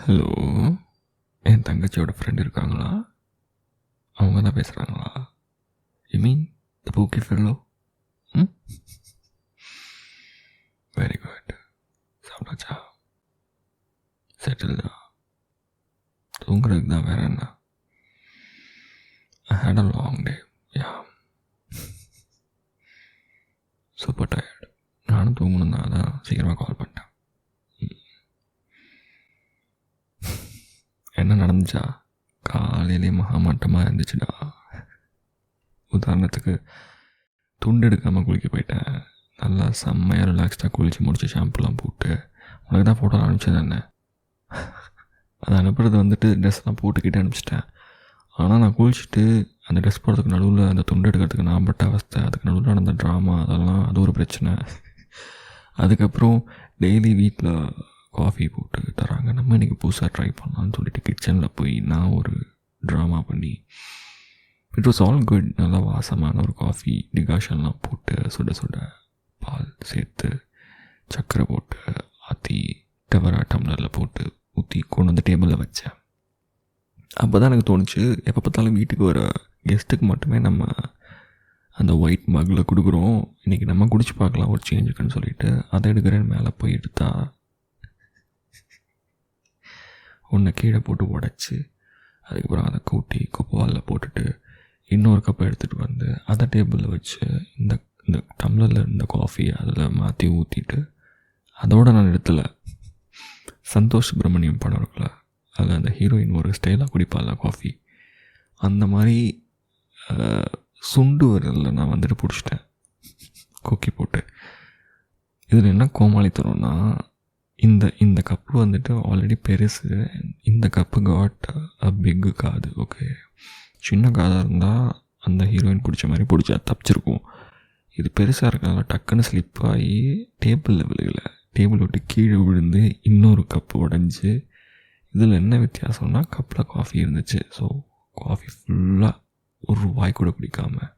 Hello, என் தங்கச்சியோட friend இருக்காங்களா? அவங்க தான் பேசுகிறாங்களா? You mean the pookie fellow? ம், வெரி குட். சாப்பிட்டாச்சா? செட்டில்டா? தூங்குறதுக்கு தான், வேற என்ன? I had a long day. Yeah. Super tired. நானும் தூங்கணும் தான், அதான் சீக்கிரமாக கால் பண்ணிட்டேன். என்ன நடந்துச்சா? காலையிலே மகாமட்டமாக இருந்துச்சுடா. உதாரணத்துக்கு துண்டு எடுக்காமல் குளிக்க போயிட்டேன். நல்லா செம்மையாக ரிலாக்ஸ்டாக குளித்து முடிச்சு ஷாம்புலாம் போட்டு உனக்கு தான் ஃபோட்டோ அனுப்பிச்சது என்ன. அதை அனுப்புறது வந்துட்டு ட்ரெஸ்லாம் போட்டுக்கிட்டு அனுப்பிச்சிட்டேன். ஆனால் நான் குளிச்சுட்டு அந்த ட்ரெஸ் போடுறதுக்கு நடுவில் அந்த துண்டு எடுக்கிறதுக்கு நான் பட்ட அவஸ்தை, அதுக்கு நடுவில் நடந்த ட்ராமா, அதெல்லாம் அது ஒரு பிரச்சனை. அதுக்கப்புறம் டெய்லி வீட்டில் காஃபி போட்டு தராங்க, நம்ம இன்றைக்கி புதுசாக ட்ரை பண்ணலான்னு சொல்லிட்டு கிச்சனில் போய் நான் ஒரு ட்ராமா பண்ணி இட் வாஸ் ஆல் குட். நல்லா வாசமான ஒரு காஃபி டிகாஷன்லாம் போட்டு சுட சுட பால் சேர்த்து சர்க்கரை போட்டு ஆற்றி டவரா டம்ளரில் போட்டு ஊற்றி கொண்டு வந்து டேபிளில் வச்சேன். அப்போ தான் எனக்கு தோணுச்சு, எப்போ பார்த்தாலும் வீட்டுக்கு வர கெஸ்ட்டுக்கு மட்டுமே நம்ம அந்த ஒயிட் மக்கில் கொடுக்குறோம், இன்றைக்கி நம்ம குடிச்சு பார்க்கலாம் ஒரு சேஞ்சுக்குன்னு சொல்லிட்டு அதை எடுக்கிறேன்னு மேலே போய் எடுத்தா ஒன்றை கீழே போட்டு உடச்சி அதுக்கப்புறம் அதை கூட்டி குப்பைவாலில் போட்டுட்டு இன்னொரு கப்பை எடுத்துகிட்டு வந்து அதை டேபிளில் வச்சு இந்த இந்த டம்ளரில் இருந்த காஃபியை அதில் மாற்றி ஊற்றிட்டு அதோடு நான் இடத்துல சந்தோஷ் சுப்ரமணியம் படம் இருக்குல்ல, அதில் அந்த ஹீரோயின் ஒரு ஸ்டைலாக குடிப்பால காஃபி, அந்த மாதிரி சுண்டு வரல நான் வந்துட்டு பிடிச்சிட்டேன் கொக்கி போட்டு. இதில் என்ன கோமாளித்தனம்னா, இந்த இந்த கப்பு வந்துட்டு ஆல்ரெடி பெருசு, இந்த கப்பு காட் பிக்கு காது. ஓகே, சின்ன காதாக இருந்தால் அந்த ஹீரோயின் பிடிச்ச மாதிரி பிடிச்சா தப்பிச்சிருக்கும். இது பெருசாக இருக்கனால டக்குன்னு ஸ்லிப் ஆகி டேபிளில் விழுகலை, டேபிள் விட்டு கீழே விழுந்து இன்னொரு கப்பு உடஞ்சி. இதில் என்ன வித்தியாசம்னா, கப்பில் காஃபி இருந்துச்சு. ஸோ காஃபி ஃபுல்லாக ஒரு வாய் கூட குடிக்காமல்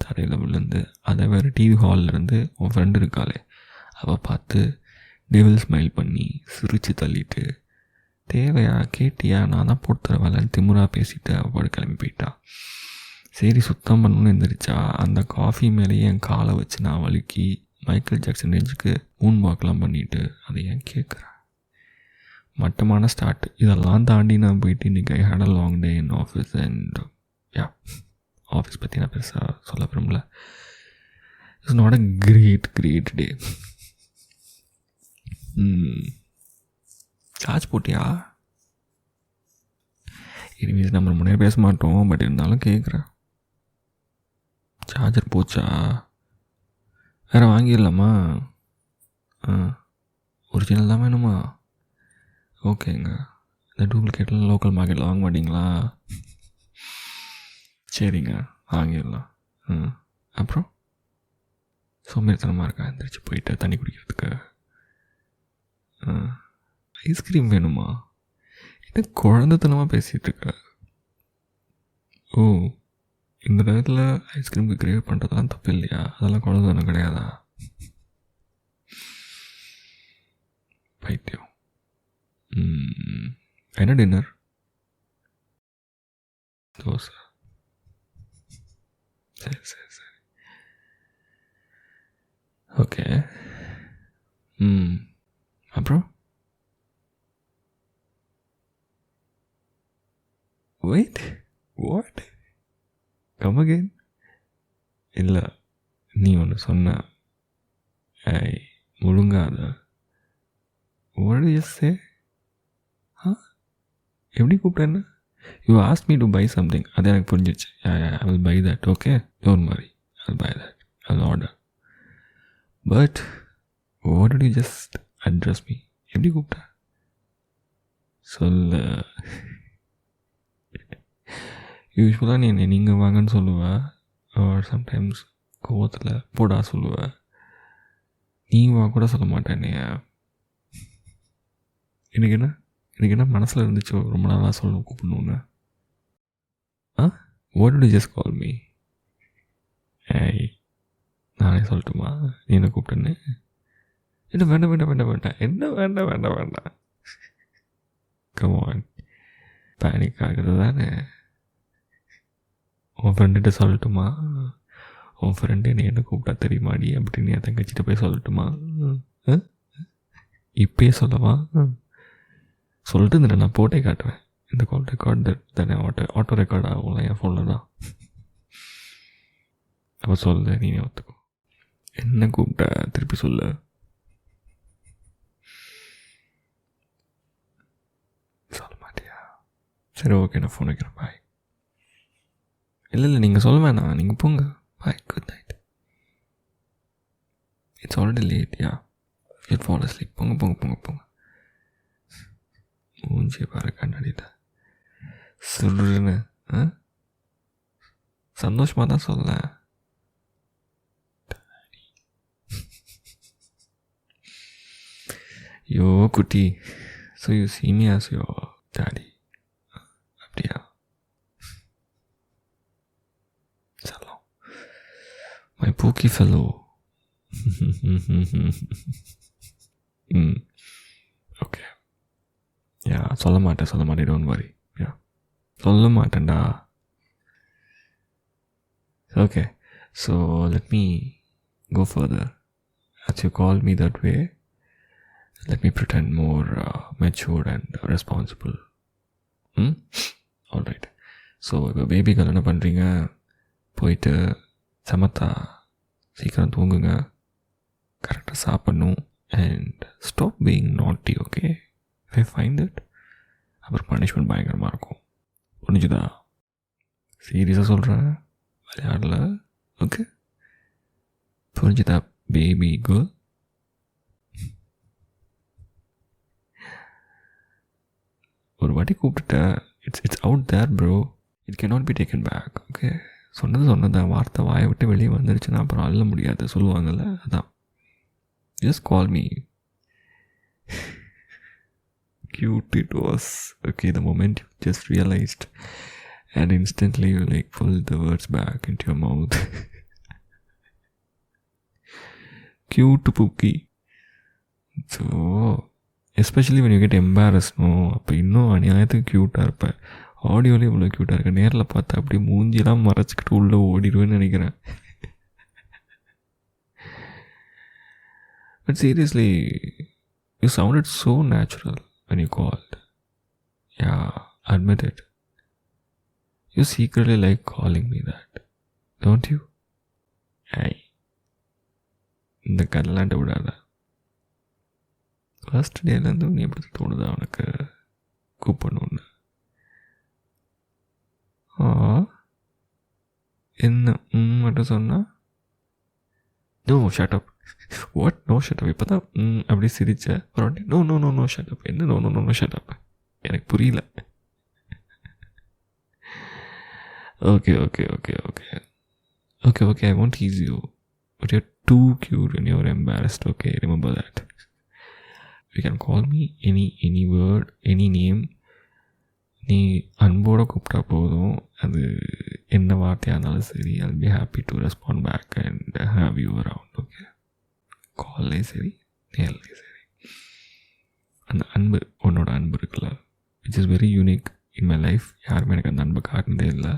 தரையில் விழுந்து, அதை வேறு டிவி ஹாலிலேருந்து உன் ஃப்ரெண்டு இருக்காளே அவள் பார்த்து டெவில் ஸ்மைல் பண்ணி சிரித்து தள்ளிட்டு, தேவையா கேட்டியா நான் தான் போட்டு தர வேலைன்னு திமுறாக பேசிட்டு அவள் கிளம்பி போயிட்டா. சரி சுத்தம் பண்ணணுன்னு எழுந்திரிச்சா அந்த காஃபி மேலேயே என் காலை வச்சு நான் வழுக்கி மைக்கேல் ஜாக்சன் ரேஞ்சுக்கு மூன் வாக்கெலாம் பண்ணிவிட்டு அதை ஏன் கேட்குறேன். மட்டமான ஸ்டார்ட். இதெல்லாம் தாண்டி நான் போயிட்டு இன்றைக்கி I had a long day in office and yeah, office பற்றி நான் பெருசாக சொல்ல விரும்பல. It's not a great day. Charge போட்டியா? இனிமேல் நம்ம முன்னாடி பேச மாட்டோம், பட் இருந்தாலும் கேட்குறேன். சார்ஜர் போச்சா? வேறு வாங்கிடலாமா? ஒரிஜினல் தான் வேணுமா? ஓகேங்க. இந்த டூப்ளிகேட்டில் லோக்கல் மார்க்கெட்டில் வாங்க மாட்டிங்களா? சரிங்க, வாங்கிடலாம். அப்புறம் சோம்பேறித்தனமாக இருக்கா எந்திரிச்சு போயிட்டு தண்ணி குடிக்கிறதுக்கு? ஐஸ்கிரீம் வேணுமா? என்ன குழந்தைத்தனமாக பேசிகிட்டு இருக்க? ஓ, இந்த நேரத்தில் ஐஸ்கிரீமுக்கு கிரேவ் பண்ணுறதெல்லாம் தப்பு இல்லையா? அதெல்லாம் குழந்தைத்தனம் கிடையாதா? பைத்தியம். என்ன டின்னர்? தோசை. சரி சரி சரி, ஓகே. அப்புறம் வெயிட், வாட்? Come again. இல்லை, நீ ஒன்று சொன்ன முழுங்காத. what did you say? எப்படி கூப்பிட்டேன்னு? You ask me to buy something, அது எனக்கு புரிஞ்சிச்சு. I will buy that. Okay, don't worry, I will buy that, I will order. But what did you just address me? எப்படி கூப்பிட்ட? சொல்ல. யூஸ்வலாக நீ என்ன நீங்கள் வாங்கன்னு சொல்லுவேன், ஆர் சம்டைம்ஸ் கோவத்தில் போடா சொல்லுவேன். நீ வா கூட சொல்ல மாட்டேனே. எனக்கு என்ன மனசில் இருந்துச்சு ரொம்ப நாளாக சொல்லணும் கூப்பிடணுன்னு? what did you just call me? நானே சொல்லட்டுமா நீ என்ன கூப்பிட்டேன்னு? என்ன வேண்டாம், என்ன வேண்டாம். கமான், பேனிக் ஆகுது தானே. உன் ஃப்ரெண்டுகிட்ட சொல்லட்டுமா? உன் ஃப்ரெண்டு என்ன கூப்பிட்டா தெரியுமாடி அப்படின்னு என் தங்கச்சிட்ட போய் சொல்லட்டுமா? இப்பயே சொல்லவா? சொல்லிட்டு இருந்தேன், நான் போட்டே காட்டுவேன். இந்த கால் ரெக்கார்டு தானே ஆட்டோ ரெக்கார்ட் ஆகும்ல என் ஃபோனில் தான். அப்போ சொல்ல, நீனே ஒத்துக்கோ. என்ன கூப்பிட்டா திருப்பி சொல்லு. சொல்ல மாட்டியா? சரி, ஓகே, நான் ஃபோன் வைக்கிறேன். பாய். இல்லை நீங்கள் சொல்ல வேணாம், நீங்கள் போங்க. Bye, good night. It's already late. Yeah, you fall asleep. போங்க போங்க போங்க போங்க. மூஞ்சியை பாரு கண்ணாடியில் சொல்லுன்னு. சந்தோஷமாக தான் சொல்ல. யோ குட்டி, so you see me as your daddy. அப்படியா? சலாம், my pooky fellow. ஓகே. யா, சொல்ல மாட்டேன், டோன்ட் வரி. யா, சொல்ல மாட்டேன்டா. Okay, so let me go further. As you call me that way, let me pretend more mature and responsible. All right. So இப்போ baby girl என்ன பண்ணுறீங்க? போயிட்டு சமத்தா சீக்கிரம் தூங்குங்க, கரெக்டாக சாப்பிட்ணும், அண்ட் ஸ்டாப் பீயிங் நாட்டி. Okay, I find it. அப்புறம் பனிஷ்மெண்ட் பயங்கரமாக இருக்கும். புரிஞ்சுதா? சீரியஸாக சொல்கிறேன், விளையாடல. ஓகே, புரிஞ்சுதா பேபி கேர்ள்? ஒரு வாட்டி கூப்பிட்டுட்ட, it's out there bro, it can not be taken back. Okay, சொன்னதான், வார்த்தை வாயை விட்டு வெளியே வந்துருச்சுன்னா அப்புறம் அள்ள முடியாது சொல்லுவாங்கள்ல, அதான். Just call me. Cute it was. Okay, the moment you just realized and instantly you like pulled the words back into your mouth. Cute pookie. So especially when you get embarrassed, அப்போ இன்னும் அநியாயத்துக்கு க்யூட்டாக இருப்பேன். ஆடியோலேயே இவ்வளோ க்யூட்டாக இருக்கேன், நேரில் பார்த்தா அப்படியே மூஞ்சிலாம் மறைச்சிக்கிட்டு உள்ளே ஓடிடுவேன்னு நினைக்கிறேன். But seriously, you sounded so natural when you called. Yeah, admit it. You secretly like calling me that, don't you? Hey, இந்த கல்லாண்ட விடாத. ஃபர்ஸ்ட் டேலேருந்து நீ எப்படி தோணுதா உனக்கு கூப்பிடணுன்னு? என்ன மட்டும் சொன்னா? No shut up. What no shut up? இப்போ தான் அப்படி சிரிச்ச அப்புறம் no no no no shut up. என்ன no no no no shut up? எனக்கு புரியல. Okay okay okay okay okay okay I want is you, but your too cute and you're embarrassed. Okay, remember that. You can call me any word, any name. நீ அன்போடு கூப்பிட்டா போதும், அது என்ன வார்த்தையாக இருந்தாலும் சரி, I'll be happy to respond back and have you around. Okay, கால்லே சரி, நேர்லே சரி. அந்த அன்பு, உன்னோட அன்பு இருக்குல்ல, which is very unique in my life. யாருமே எனக்கு அந்த அன்பை காட்டினதே இல்லை.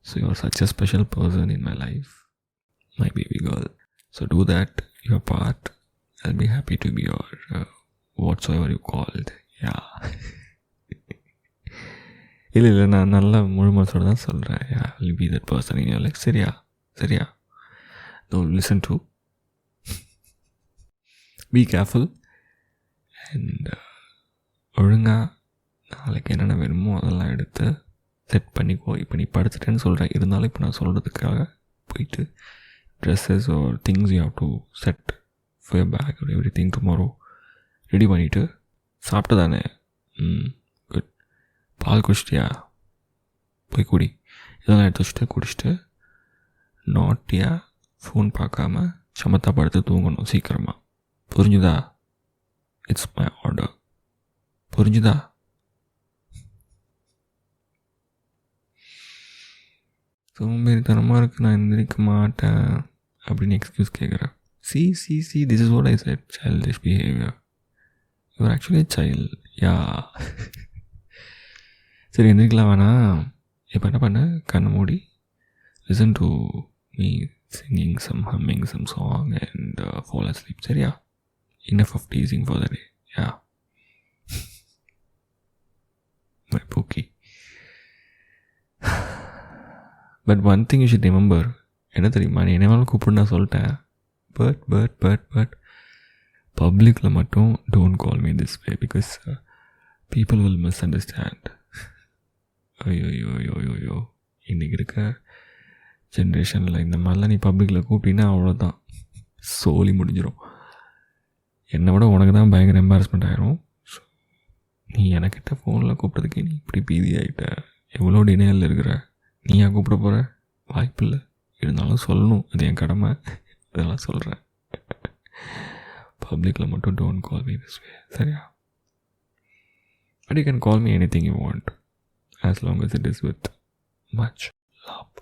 So you are such a special person in my life, my baby girl. So do that your part. I'll be happy to be your whatsoever you called. Yeah. இல்லை நான் நல்லா முழு மனசோடு தான் சொல்கிறேன். Yeah, I'll be that person in your life. சரியா? Don't listen to. Be careful. And ஒழுங்காக நாளைக்கு என்னென்ன வேணுமோ அதெல்லாம் எடுத்து செட் பண்ணிக்கோ. இப்போ நீ படிச்சுட்டேன்னு சொல்கிறேன், இருந்தாலும் இப்போ நான் சொல்கிறதுக்காக போயிட்டு dresses or things you have to set for your bag or everything tomorrow ready பண்ணிவிட்டு சாப்பிட்டு தானே? குட். பால் குடிச்சிட்டியா? போய் குடி. இதெல்லாம் எடுத்து வச்சுட்டு குடிச்சிட்டு நாட்டியாக ஃபோன் பார்க்காம சமத்தா படுத்து தூங்கணும் சீக்கிரமாக. புரிஞ்சுதா? It's my order. புரிஞ்சுதா? சோம்பேறித்தனமாக இருக்குது, நான் எந்திரிக்க மாட்டேன் அப்படின்னு எக்ஸ்கியூஸ் கேட்குறேன். See, this is what I said, childish behavior. You're actually child. Yeah. சரி, எந்திரிக்கலாம் வேணாம். இப்போ என்ன பண்ண, கண்ணை மூடி listen to me singing some, humming some song and fall asleep. சரியா? Enough of teasing for the day. Yeah. My pookie. But one thing you should remember, என்ன தெரியுமா, நீ என்ன வேணாலும் கூப்பிடு நான் சொல்லிட்டேன். பட் பப்ளிக்கில் மட்டும் don't call me this way because people will miss understand. ஐயோ இன்றைக்கி இருக்க ஜென்ரேஷனில் இந்த மாதிரிலாம் நீ பப்ளிக்கில் கூப்பிட்டீங்கன்னா அவ்வளோதான், சோலி முடிஞ்சிடும். என்னை விட உனக்கு தான் பயங்கர எம்பாரஸ்மெண்ட் ஆகிரும். ஸோ நீ எனக்கிட்ட ஃபோனில் கூப்பிட்டதுக்கு நீ இப்படி பீதி ஆகிட்ட. எவ்வளோ டினையில் இருக்கிற, நீயா கூப்பிட போகிற? வாய்ப்பு இல்லை. இருந்தாலும் சொல்லணும், அது என் கடமை, அதெல்லாம் சொல்கிறேன். பப்ளிக்கில் மட்டும் don't call me this way. சரியா? But you can call me anything you want as long as it is with much love.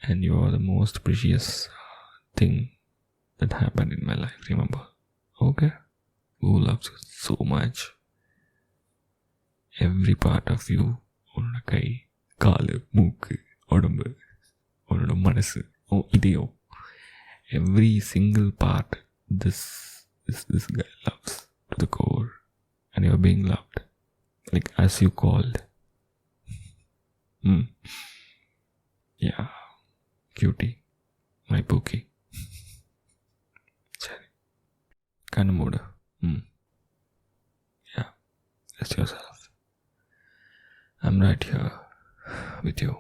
And you are the most precious thing that happened in my life, remember? Okay? Who loves you so much? Every part of you, உன்னோட கை, காலு, மூக்கு, உடம்பு, உன்னோட மனசு, இதயோ, every single part this guy loves to the core. And you're being loved, like as you called. Yeah, cutie, my pookie. Sorry, kind of mood. Yeah, rest yourself. I'm right here with you.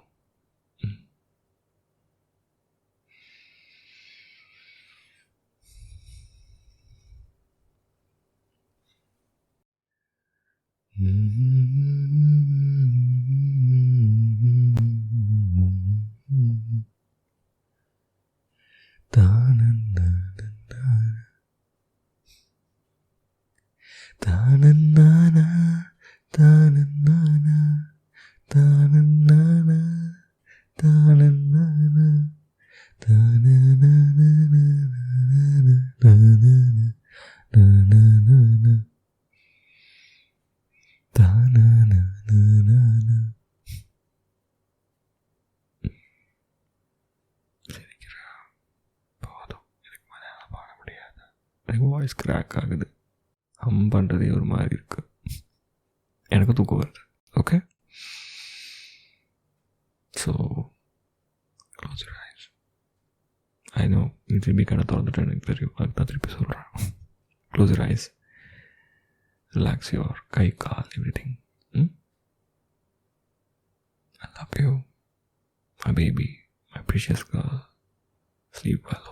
Voice crack ஆகுது, ஹம் பண்ணுறதே ஒரு மாதிரி இருக்கு, எனக்கு தூக்கம் வருது. Okay, so close your eyes. I know நீ திரும்பி கடை திறந்துட்டு எனக்கு தெரியும், அதுக்கு தான் திருப்பி சொல்கிறேன். Close your eyes, relax your guy, call, every thing. I love you, my baby, my precious girl. Sleep well.